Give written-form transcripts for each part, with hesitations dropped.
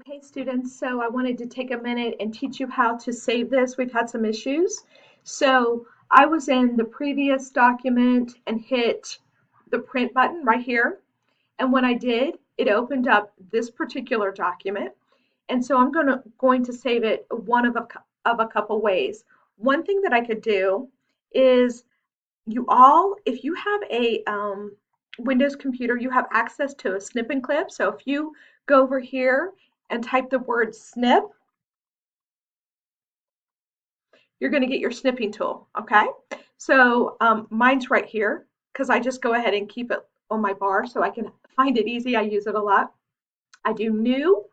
Okay, students, so I wanted to take a minute and teach you how to save this. We've had some issues. So I was in the previous document and hit the print button right here. And when I did, it opened up this particular document. And so I'm going to save it one of a couple ways. One thing that I could do is if you have a Windows computer, you have access to a snip and clip. So if you go over here and type the word snip, you're going to get your snipping tool. Okay. So mine's right here because I just go ahead and keep it on my bar so I can find it easy. I use it a lot. I do new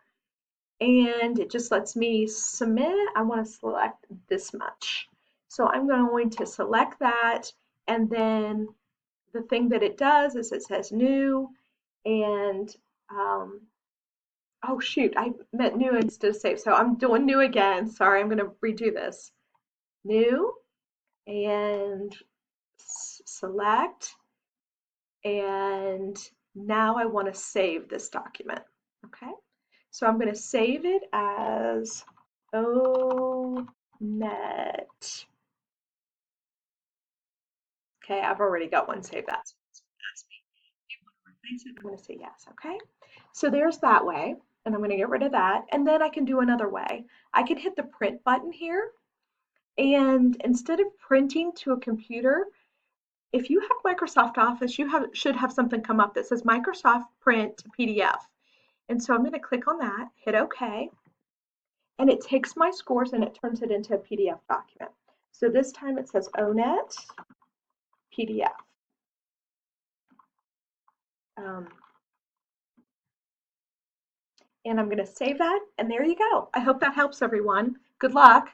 and it just lets me submit. I want to select this much. So I'm going to select that, and then the thing that it does is it says new, and oh shoot, I meant new instead of save. So I'm doing new again. Sorry, I'm going to redo this. New and select, and now I want to save this document. Okay, so I'm going to save it as ONET. Okay, I've already got one saved. That's ask me. Do you want to replace it? I'm going to say yes. Okay, so there's that way, and I'm going to get rid of that, and then I can do another way. I can hit the print button here, and instead of printing to a computer, if you have Microsoft Office, you should have something come up that says Microsoft Print PDF. And so I'm going to click on that, hit OK, and it takes my scores and it turns it into a PDF document. So this time it says ONET PDF. And I'm going to save that, and there you go. I hope that helps everyone. Good luck.